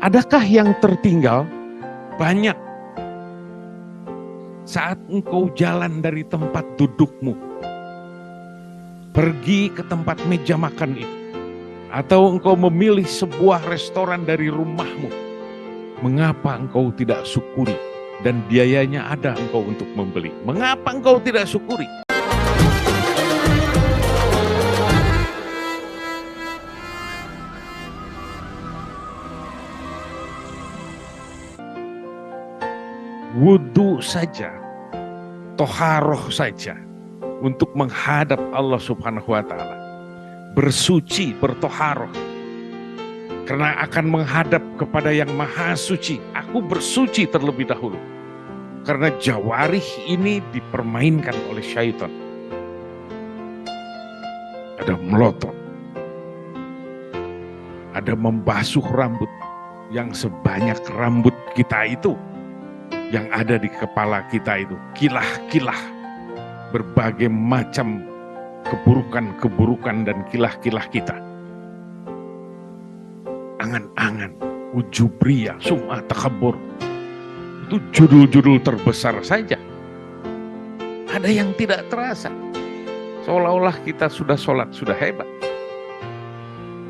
Adakah yang tertinggal? Banyak. Saat engkau jalan dari tempat dudukmu, pergi ke tempat meja makan itu, atau engkau memilih sebuah restoran dari rumahmu, mengapa engkau tidak syukuri? Dan biayanya ada engkau untuk membeli. Mengapa engkau tidak syukuri? Wudhu saja, toharoh saja, untuk menghadap Allah Subhanahu wa Ta'ala, bersuci, bertoharoh, karena akan menghadap kepada yang Maha Suci. Aku bersuci terlebih dahulu, karena jawarih ini dipermainkan oleh syaitan. Ada melotot, ada membasuh rambut, yang sebanyak rambut kita itu, yang ada di kepala kita itu, kilah-kilah, berbagai macam keburukan-keburukan dan kilah-kilah kita. Angan-angan, ujubriyah, sum'ah, takabur. Itu judul-judul terbesar saja. Ada yang tidak terasa. Seolah-olah kita sudah sholat, sudah hebat.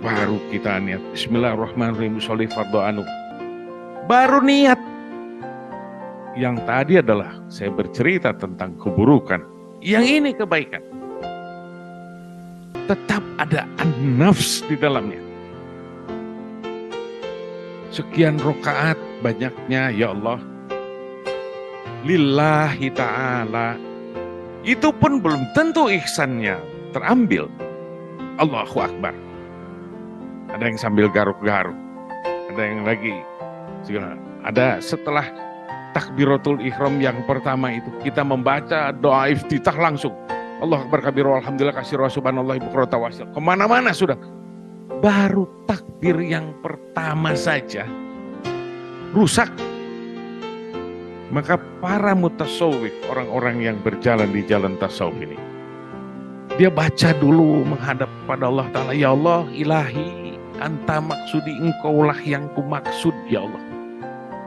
Baru kita niat, bismillahirrahmanirrahim, sholli fardhu anu. Baru niat. Yang tadi adalah saya bercerita tentang keburukan. Yang ini kebaikan. Tetap ada an-nafs di dalamnya. Sekian rokaat banyaknya, ya Allah, lillahi ta'ala. Itu pun belum tentu ihsannya terambil. Allahu Akbar. Ada yang sambil garuk-garuk. Ada yang lagi. Ada setelah takbiratul ihram yang pertama itu, kita membaca doa iftitah langsung. Allah Akbar kabiru alhamdulillah kasir wa subhanallah bukrata wasil. Kemana-mana sudah. Baru takbir yang pertama saja rusak. Maka para mutasawwif, orang-orang yang berjalan di jalan tasawuf ini, dia baca dulu menghadap pada Allah Ta'ala. Ya Allah, ilahi, anta maksudi, engkaulah yang ku maksud, ya Allah.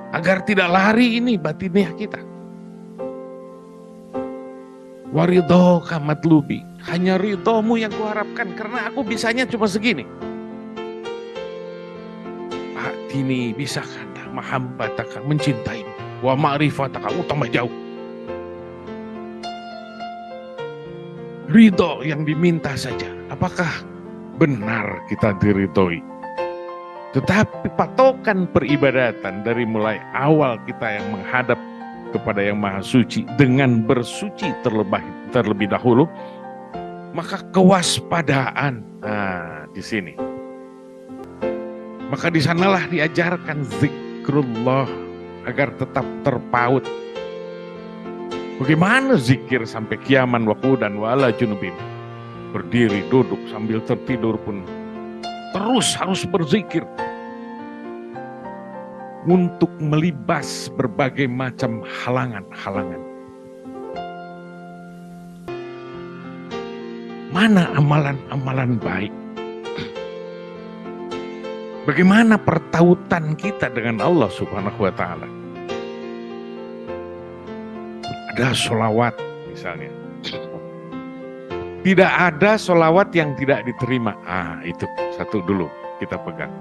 Agar tidak lari ini batiniah kita. Waridhoka matlubi, hanya ridhomu yang kuharapkan, karena aku bisanya cuma segini. Batini bisakah mahabbataka, mencintaimu, wa ma'rifataka, tambah jauh. Ridho yang diminta saja, apakah benar kita diridhoi? Tetapi patokan peribadatan dari mulai awal kita yang menghadap kepada yang Maha Suci dengan bersuci terlebih dahulu, maka kewaspadaan. Nah, di sini. Maka di sanalah diajarkan zikrullah agar tetap terpaut. Bagaimana zikir sampai qiyaman wa qu'udan wa ala junubin? Berdiri, duduk, sambil tertidur pun terus harus berzikir untuk melibas berbagai macam halangan-halangan. Mana amalan-amalan baik? Bagaimana pertautan kita dengan Allah Subhanahu wa Ta'ala? Ada sholawat misalnya. Tidak ada sholawat yang tidak diterima. Itu satu dulu kita pegang.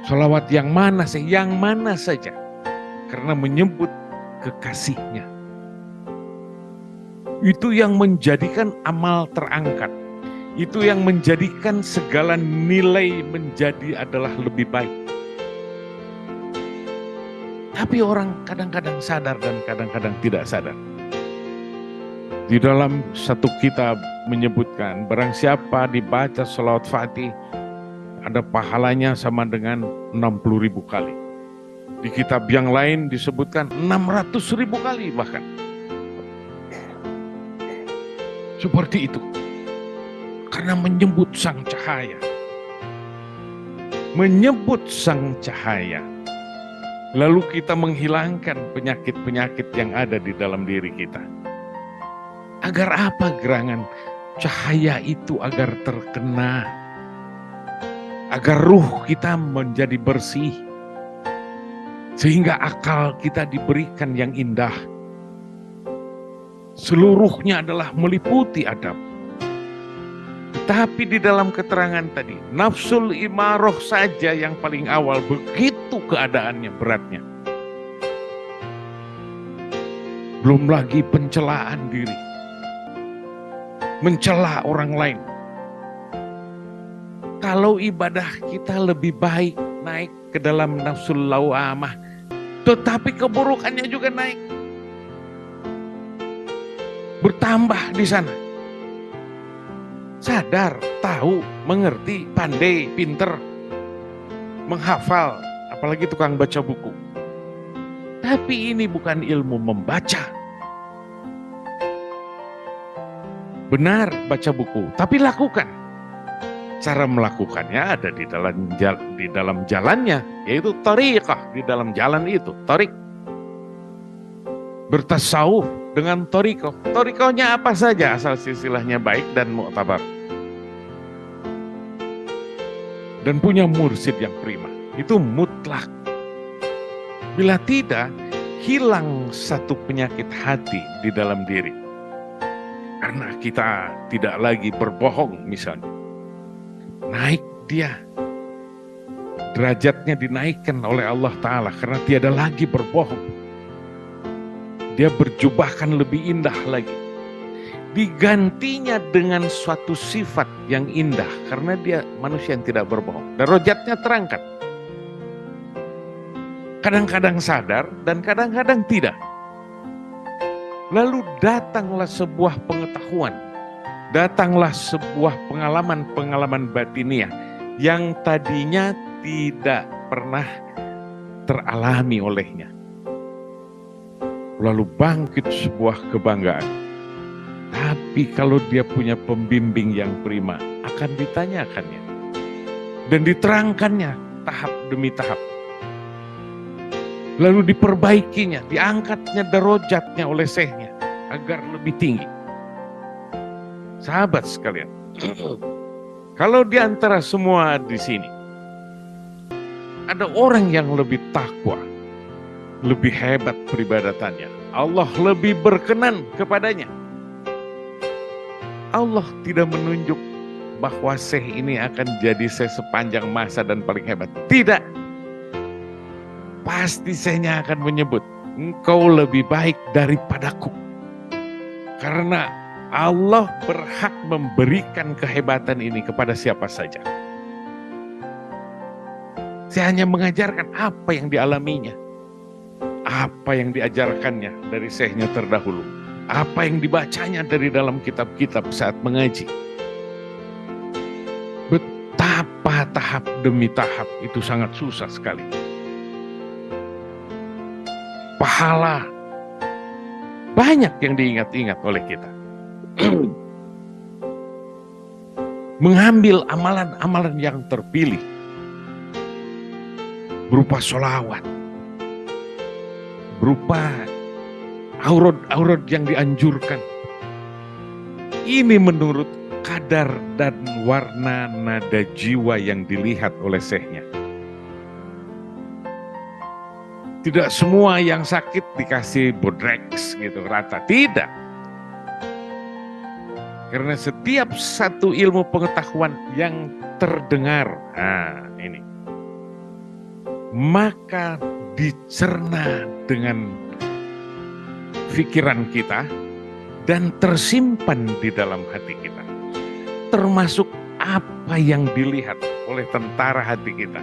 Sholawat yang mana sih? Yang mana saja. Karena menyebut kekasihnya. Itu yang menjadikan amal terangkat. Itu yang menjadikan segala nilai menjadi adalah lebih baik. Tapi orang kadang-kadang sadar dan kadang-kadang tidak sadar. Di dalam satu kitab menyebutkan, barang siapa dibaca sholawat Fatih, ada pahalanya sama dengan 60.000 kali. Di kitab yang lain disebutkan 600.000 kali bahkan. Seperti itu. Karena menyebut sang cahaya. Menyebut sang cahaya. Lalu kita menghilangkan penyakit-penyakit yang ada di dalam diri kita. Agar apa gerangan? Cahaya itu agar terkena. agar ruh kita menjadi bersih, sehingga akal kita diberikan yang indah. Seluruhnya adalah meliputi adab. Tetapi di dalam keterangan tadi, nafsul imaroh saja yang paling awal, begitu keadaannya beratnya. Belum lagi pencelaan diri, mencela orang lain. Kalau ibadah kita lebih baik naik ke dalam nafsul lawamah, tetapi keburukannya juga naik. Bertambah di sana. Sadar, tahu, mengerti, pandai, pinter, menghafal, apalagi tukang baca buku. Tapi ini bukan ilmu membaca. Benar baca buku, tapi lakukan. Cara melakukannya ada di dalam jalannya, yaitu thariqah, di dalam jalan itu, thariq. Bertasawuf dengan thariqah. Thariqahnya apa saja asal silsilahnya baik dan mu'tabar. Dan punya mursyid yang prima. Itu mutlak. Bila tidak, hilang satu penyakit hati di dalam diri. Karena kita tidak lagi berbohong misalnya. Naik dia. Derajatnya dinaikkan oleh Allah Ta'ala karena tiada lagi berbohong. Dia berjubahkan lebih indah lagi. Digantinya dengan suatu sifat yang indah karena dia manusia yang tidak berbohong. Derajatnya terangkat. Kadang-kadang sadar dan kadang-kadang tidak. Lalu datanglah sebuah pengetahuan. Datanglah sebuah pengalaman-pengalaman batiniah yang tadinya tidak pernah teralami olehnya. Lalu bangkit sebuah kebanggaan. Tapi kalau dia punya pembimbing yang prima, akan ditanyakannya. Dan diterangkannya tahap demi tahap. Lalu diperbaikinya, diangkatnya derajatnya oleh syekhnya agar lebih tinggi. Sahabat sekalian, kalau di antara semua di sini ada orang yang lebih takwa, lebih hebat peribadatannya, Allah lebih berkenan kepadanya. Allah tidak menunjuk bahwa syekh ini akan jadi syekh sepanjang masa dan paling hebat. Tidak. Pasti syekhnya akan menyebut, engkau lebih baik daripadaku. Karena Allah berhak memberikan kehebatan ini kepada siapa saja. Saya hanya mengajarkan apa yang dialaminya. Apa yang diajarkannya dari syekhnya terdahulu. Apa yang dibacanya dari dalam kitab-kitab saat mengaji. Betapa tahap demi tahap itu sangat susah sekali. Pahala banyak yang diingat-ingat oleh kita. Mengambil amalan-amalan yang terpilih. Berupa sholawat. Berupa aurat-aurat yang dianjurkan. Ini menurut kadar dan warna nada jiwa yang dilihat oleh syekhnya. Tidak semua yang sakit dikasih bodrex gitu rata. Tidak. Karena setiap satu ilmu pengetahuan yang terdengar, ini, maka dicerna dengan pikiran kita dan tersimpan di dalam hati kita. Termasuk apa yang dilihat oleh tentara hati kita.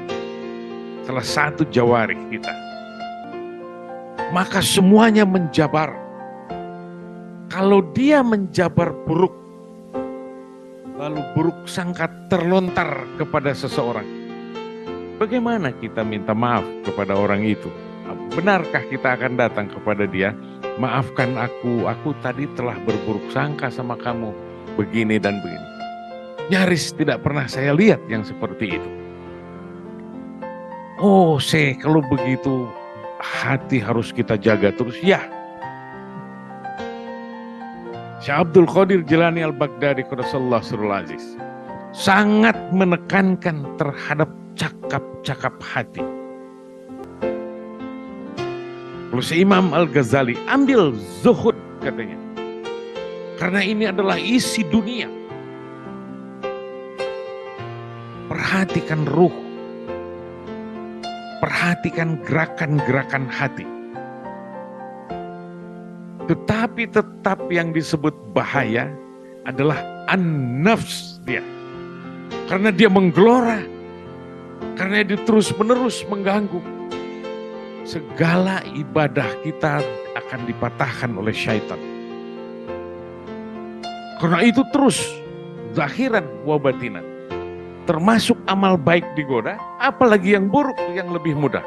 Salah satu jawarih kita. Maka semuanya menjabar. Kalau dia menjabar buruk, lalu buruk sangka terlontar kepada seseorang, bagaimana kita minta maaf kepada orang itu? Benarkah kita akan datang kepada dia, maafkan aku tadi telah berburuk sangka sama kamu, begini dan begini. Nyaris tidak pernah saya lihat yang seperti itu. Oh, kalau begitu hati harus kita jaga terus. Ya, Syekh Abdul Qadir Jilani Al-Baghdadi Quddasallahu Sirrul Aziz sangat menekankan terhadap cakap-cakap hati. Kalau si Imam Al-Ghazali ambil zuhud katanya, karena ini adalah isi dunia. Perhatikan ruh, perhatikan gerakan-gerakan hati. Tetapi tetap yang disebut bahaya adalah an-nafs dia. Karena dia menggelora, karena dia terus-menerus mengganggu. Segala ibadah kita akan dipatahkan oleh syaitan. Karena itu terus zahiran wa batinan. Termasuk amal baik digoda, apalagi yang buruk yang lebih mudah.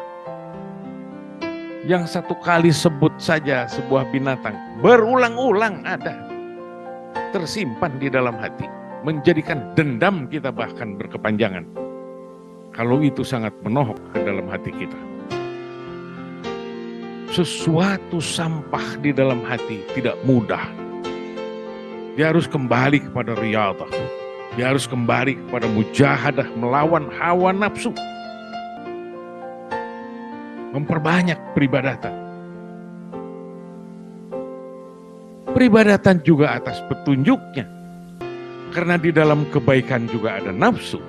Yang satu kali sebut saja sebuah binatang, berulang-ulang ada. Tersimpan di dalam hati. Menjadikan dendam kita bahkan berkepanjangan. Kalau itu sangat menohok ke dalam hati kita. Sesuatu sampah di dalam hati tidak mudah. Dia harus kembali kepada riyadah. Dia harus kembali kepada mujahadah melawan hawa nafsu. Memperbanyak peribadatan. Peribadatan juga atas petunjuknya. Karena di dalam kebaikan juga ada nafsu.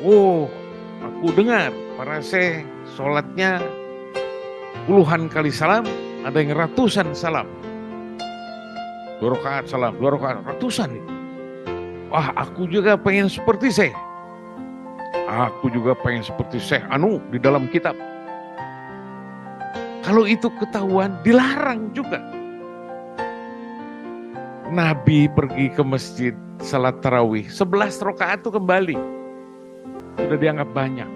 Oh, aku dengar para syekh sholatnya puluhan kali salam, ada yang ratusan salam. 2 rakaat salam, 2 rakaat, ratusan itu. Wah, aku juga pengen seperti Syekh. Aku juga pengen seperti Syekh Anu di dalam kitab. Kalau itu ketahuan, dilarang juga. Nabi pergi ke masjid salat tarawih, 11 rakaat itu kembali. Sudah dianggap banyak.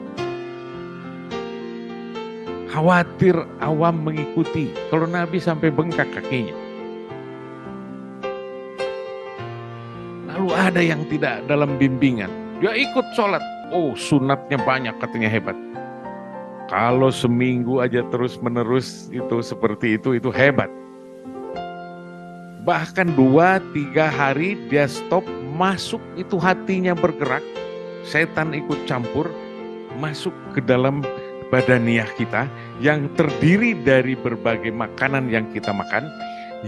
Khawatir awam mengikuti. Kalau Nabi sampai bengkak kakinya. Lalu ada yang tidak dalam bimbingan. Dia ikut sholat. Oh, sunatnya banyak katanya hebat. Kalau seminggu aja terus menerus itu seperti itu hebat. Bahkan 2-3 hari dia stop, masuk itu hatinya bergerak. Setan ikut campur, masuk ke dalam badaniah kita yang terdiri dari berbagai makanan yang kita makan,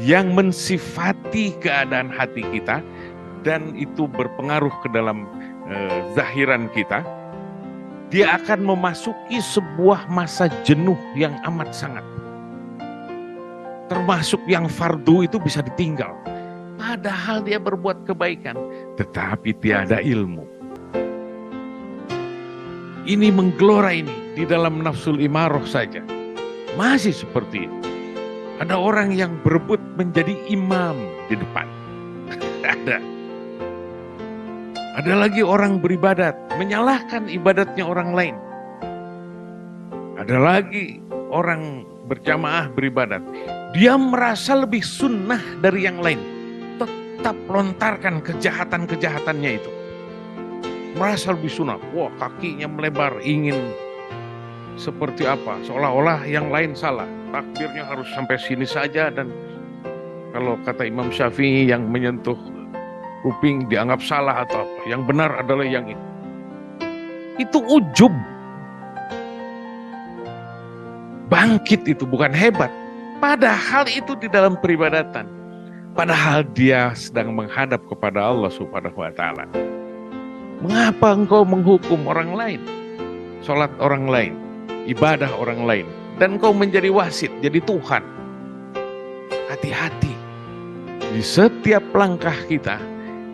yang mensifati keadaan hati kita, dan itu berpengaruh ke dalam zahiran kita. Dia akan memasuki sebuah masa jenuh yang amat sangat. Termasuk yang fardu itu bisa ditinggal. Padahal dia berbuat kebaikan, tetapi tiada ilmu. Ini menggelora ini di dalam nafsul imaroh saja. Masih seperti itu. Ada orang yang berebut menjadi imam di depan. Ada lagi orang beribadat, menyalahkan ibadatnya orang lain. Ada lagi orang berjamaah beribadat. Dia merasa lebih sunnah dari yang lain. Tetap lontarkan kejahatan-kejahatannya itu. Merasa lebih sunnah. Wah, kakinya melebar, ingin seperti apa. Seolah-olah yang lain salah. Takbirnya harus sampai sini saja. Dan kalau kata Imam Syafi'i yang menyentuh kuping dianggap salah atau apa. Yang benar adalah yang itu. Itu ujub. Bangkit itu bukan hebat. Padahal itu di dalam peribadatan. Padahal dia sedang menghadap kepada Allah Subhanahu wa Ta'ala. Mengapa engkau menghukum orang lain? Sholat orang lain, ibadah orang lain. Dan engkau menjadi wasit, jadi Tuhan. Hati-hati. Di setiap langkah kita,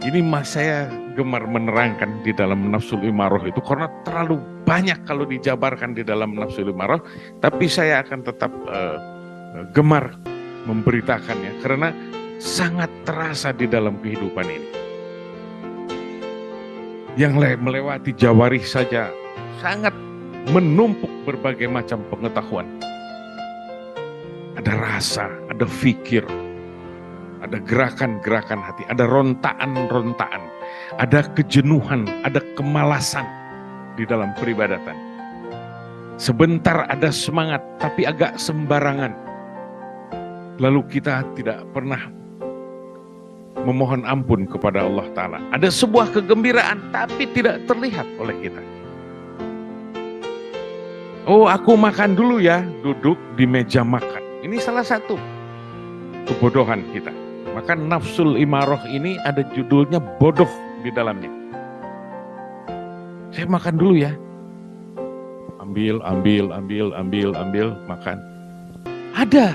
ini saya gemar menerangkan di dalam nafsul imaroh itu. Karena terlalu banyak kalau dijabarkan di dalam nafsul imaroh. Tapi saya akan tetap gemar memberitakannya. Karena sangat terasa di dalam kehidupan ini. Yang melewati jawarih saja sangat menumpuk berbagai macam pengetahuan. Ada rasa, ada fikir, ada gerakan-gerakan hati, ada rontaan-rontaan, ada kejenuhan, ada kemalasan di dalam peribadatan. Sebentar ada semangat, tapi agak sembarangan. Lalu kita tidak pernah memohon ampun kepada Allah Ta'ala. Ada sebuah kegembiraan tapi tidak terlihat oleh kita. Oh, aku makan dulu ya, duduk di meja makan. Ini salah satu kebodohan kita. Maka nafsul imaroh ini ada judulnya bodoh di dalamnya. Saya makan dulu ya. Ambil, makan. Ada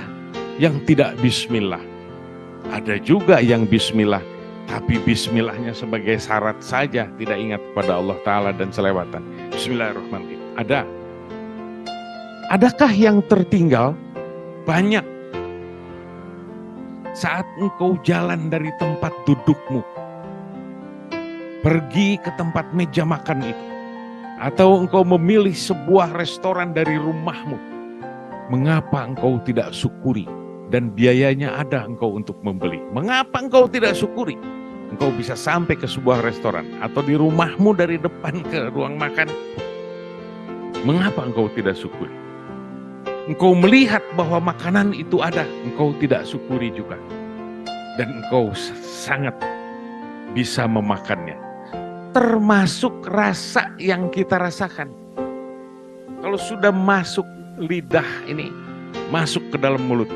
yang tidak bismillah. Ada juga yang bismillah. Tapi bismillahnya sebagai syarat saja, tidak ingat kepada Allah Ta'ala dan selewatan. Bismillahirrahmanirrahim. Ada. Adakah yang tertinggal? Banyak. Saat engkau jalan dari tempat dudukmu, pergi ke tempat meja makan itu, atau engkau memilih sebuah restoran dari rumahmu, mengapa engkau tidak syukuri? Dan biayanya ada engkau untuk membeli. Mengapa engkau tidak syukuri? Engkau bisa sampai ke sebuah restoran, atau di rumahmu dari depan ke ruang makan. Mengapa engkau tidak syukuri? Engkau melihat bahwa makanan itu ada, engkau tidak syukuri juga. Dan engkau sangat bisa memakannya. Termasuk rasa yang kita rasakan. Kalau sudah masuk lidah ini, masuk ke dalam mulut.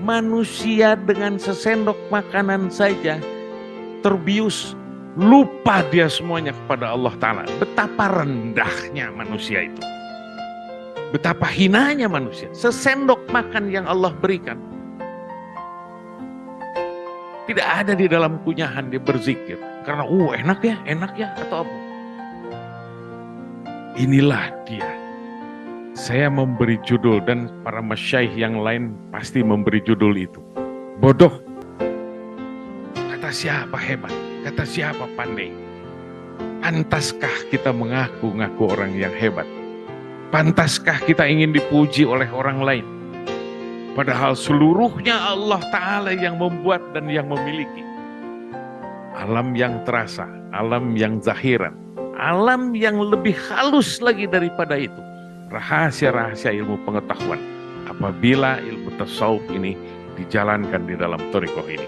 Manusia dengan sesendok makanan saja terbius, lupa dia semuanya kepada Allah Ta'ala. Betapa rendahnya manusia itu. Betapa hinanya manusia. Sesendok makan yang Allah berikan. Tidak ada di dalam kunyahan dia berzikir. Karena enak ya atau apa. Inilah dia. Saya memberi judul dan para masyaikh yang lain pasti memberi judul itu. Bodoh. Kata siapa hebat? Kata siapa pandai? Pantaskah kita mengaku-ngaku orang yang hebat? Pantaskah kita ingin dipuji oleh orang lain? Padahal seluruhnya Allah Ta'ala yang membuat dan yang memiliki. Alam yang terasa, alam yang zahiran, alam yang lebih halus lagi daripada itu. Rahasia-rahasia ilmu pengetahuan apabila ilmu tasawuf ini dijalankan di dalam thariqah ini.